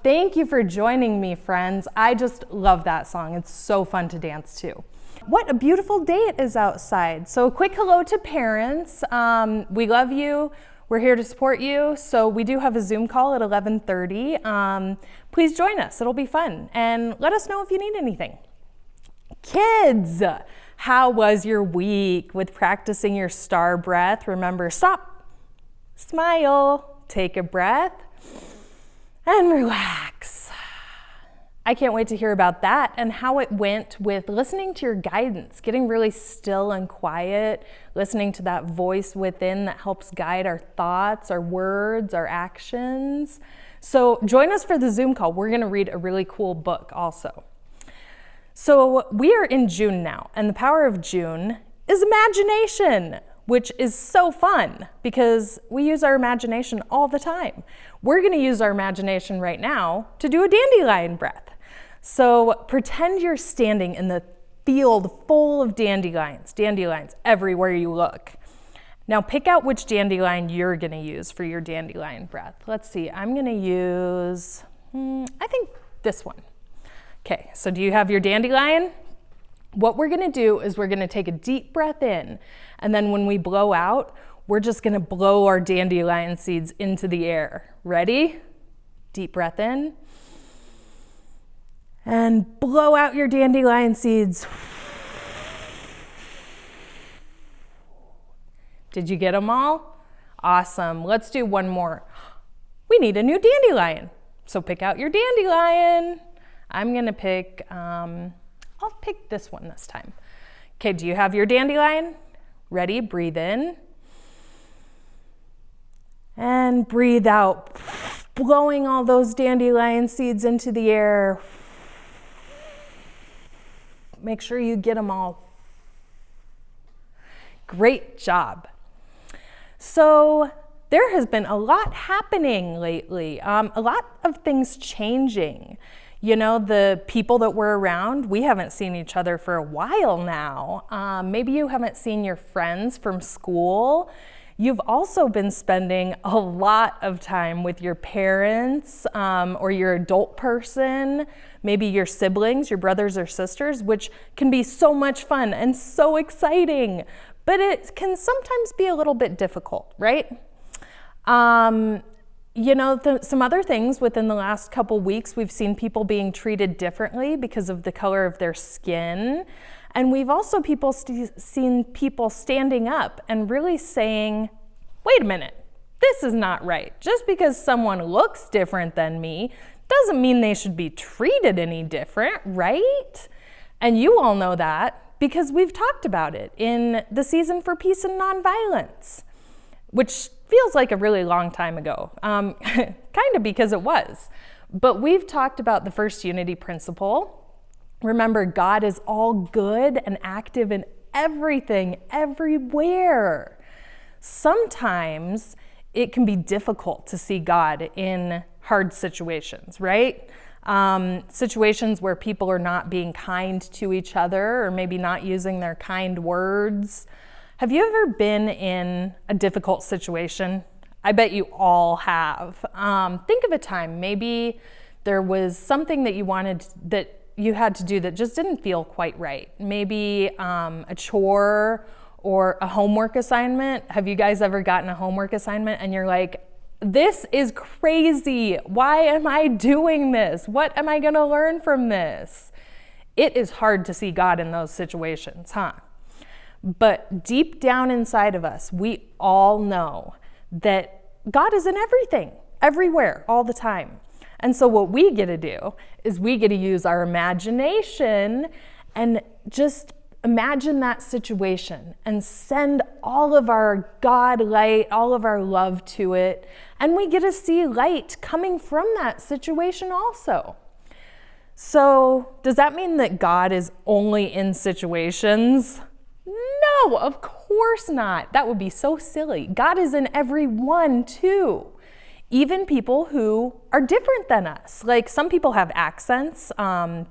Thank you for joining me, friends. I just love that song. It's so fun to dance to. What a beautiful day it is outside. So a quick hello to parents. We love you. We're here to support you. So we do have a Zoom call at 11:30. Please join us. It'll be fun. And let us know if you need anything. Kids, how was your week with practicing your star breath? Remember, stop, smile, take a breath, and relax. I can't wait to hear about that and how it went with listening to your guidance, getting really still and quiet, listening to that voice within that helps guide our thoughts, our words, our actions. So join us for the Zoom call. We're going to read a really cool book also. So we are in June now, and the power of June is imagination, which is so fun because we use our imagination all the time. We're going to use our imagination right now to do a dandelion breath. So pretend you're standing in the field full of dandelions everywhere you look. Now pick out which dandelion you're going to use for your dandelion breath. Let's see, I'm going to use, I think this one. Okay, so do you have your dandelion? What we're going to do is we're going to take a deep breath in, and then when we blow out, we're just going to blow our dandelion seeds into the air. Ready? Deep breath in. And blow out your dandelion seeds. Did you get them all? Awesome. Let's do one more. We need a new dandelion. So pick out your dandelion. I'm going to pick, I'll pick this one this time. Okay, do you have your dandelion? Ready? Breathe in. And breathe out, blowing all those dandelion seeds into the air. Make sure you get them all. Great job. So there has been a lot happening lately, a lot of things changing. You know, the people that we're around, we haven't seen each other for a while now. Maybe you haven't seen your friends from school. You've also been spending a lot of time with your parents or your adult person, maybe your siblings, your brothers or sisters, which can be so much fun and so exciting, but it can sometimes be a little bit difficult, right? You know, some other things within the last couple weeks, we've seen people being treated differently because of the color of their skin. And we've also seen people standing up and really saying, wait a minute, this is not right. Just because someone looks different than me doesn't mean they should be treated any different, right? And you all know that because we've talked about it in the Season for Peace and Nonviolence, which feels like a really long time ago, kind of because it was. But we've talked about the first unity principle. Remember, God is all good and active in everything, everywhere. Sometimes it can be difficult to see God in hard situations, right? Situations where people are not being kind to each other or maybe not using their kind words. Have you ever been in a difficult situation? I bet you all have. Think of a time, maybe there was something that you had to do that just didn't feel quite right. Maybe a chore or a homework assignment. Have you guys ever gotten a homework assignment and you're like, this is crazy. Why am I doing this? What am I going to learn from this? It is hard to see God in those situations, huh? But deep down inside of us, we all know that God is in everything, everywhere, all the time. And so what we get to do is we get to use our imagination and just imagine that situation and send all of our God light, all of our love to it. And we get to see light coming from that situation also. So does that mean that God is only in situations? No, of course not. That would be so silly. God is in everyone too. Even people who are different than us. Like some people have accents,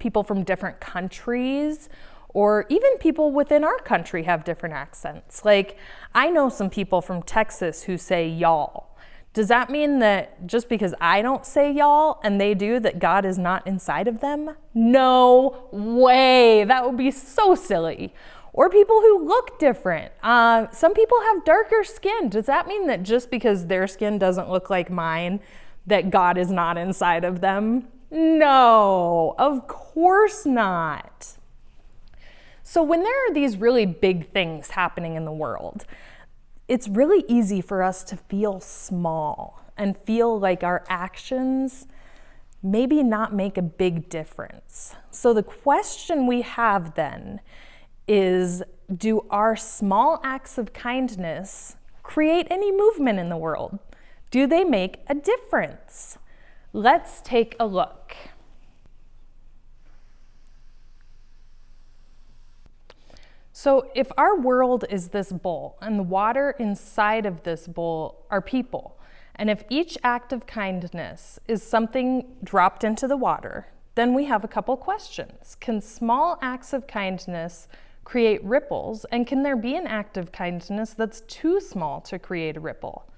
people from different countries, or even people within our country have different accents. Like I know some people from Texas who say y'all. Does that mean that just because I don't say y'all and they do, that God is not inside of them? No way. That would be so silly. Or people who look different. Some people have darker skin. Does that mean that just because their skin doesn't look like mine, that God is not inside of them? No, of course not. So when there are these really big things happening in the world, it's really easy for us to feel small and feel like our actions maybe not make a big difference. So the question we have then is, do our small acts of kindness create any movement in the world? Do they make a difference? Let's take a look. So if our world is this bowl and the water inside of this bowl are people, and if each act of kindness is something dropped into the water, then we have a couple questions. Can small acts of kindness create ripples, and can there be an act of kindness that's too small to create a ripple?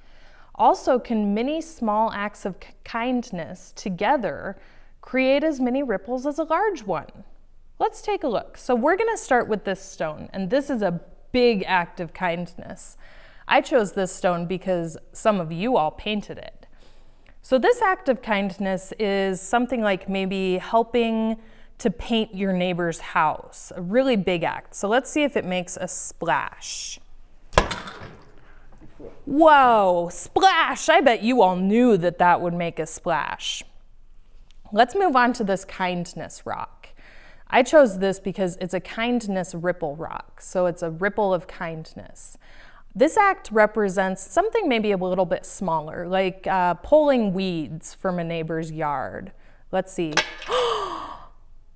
Also, can many small acts of kindness together create as many ripples as a large one? Let's take a look. So we're going to start with this stone, and this is a big act of kindness. I chose this stone because some of you all painted it. So this act of kindness is something like maybe helping to paint your neighbor's house, a really big act. So let's see if it makes a splash. Whoa, splash! I bet you all knew that that would make a splash. Let's move on to this kindness rock. I chose this because it's a kindness ripple rock, so it's a ripple of kindness. This act represents something maybe a little bit smaller, like pulling weeds from a neighbor's yard. Let's see.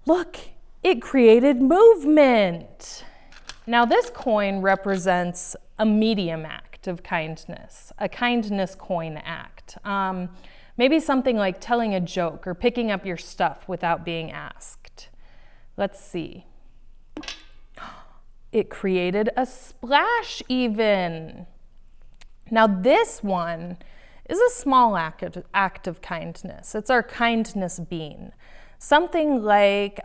Look, it created movement. Now this coin represents a medium act of kindness, a kindness coin act. Maybe something like telling a joke or picking up your stuff without being asked. Let's see. It created a splash even. Now this one is a small act of kindness. It's our kindness bean. Something like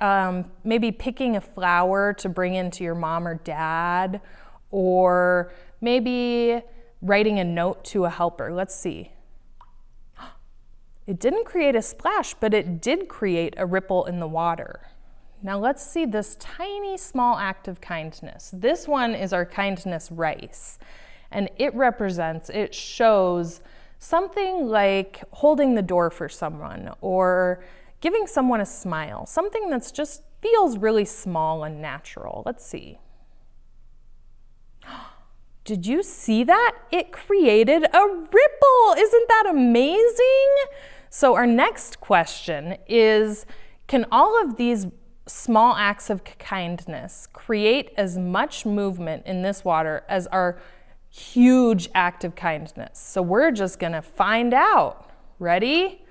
maybe picking a flower to bring into your mom or dad, or maybe writing a note to a helper. Let's see. It didn't create a splash, but it did create a ripple in the water. Now let's see this tiny small act of kindness. This one is our kindness rice, and it shows something like holding the door for someone or giving someone a smile, something that's just feels really small and natural. Let's see. Did you see that? It created a ripple. Isn't that amazing? So our next question is, can all of these small acts of kindness create as much movement in this water as our huge act of kindness? So we're just gonna find out. Ready?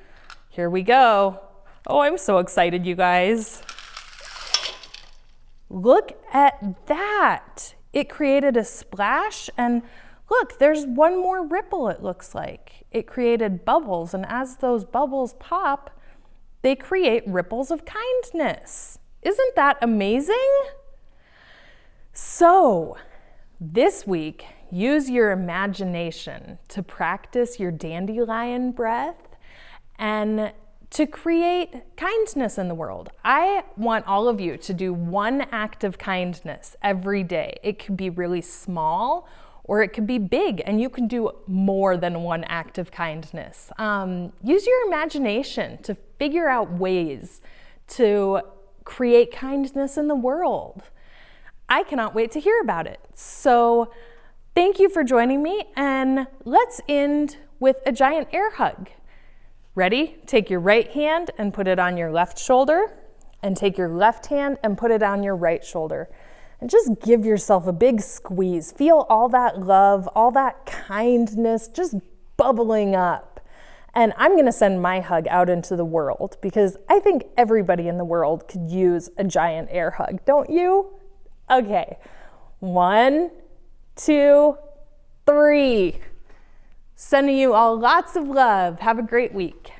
Here we go. Oh, I'm so excited, you guys. Look at that. It created a splash, and look, there's one more ripple, it looks like. It created bubbles, and as those bubbles pop, they create ripples of kindness. Isn't that amazing? So, this week, use your imagination to practice your dandelion breath and to create kindness in the world. I want all of you to do one act of kindness every day. It could be really small or it could be big, and you can do more than one act of kindness. Use your imagination to figure out ways to create kindness in the world. I cannot wait to hear about it. So thank you for joining me, and let's end with a giant air hug. Ready? Take your right hand and put it on your left shoulder, and take your left hand and put it on your right shoulder. And just give yourself a big squeeze. Feel all that love, all that kindness just bubbling up. And I'm gonna send my hug out into the world because I think everybody in the world could use a giant air hug, don't you? Okay, 1, 2, 3. Sending you all lots of love. Have a great week.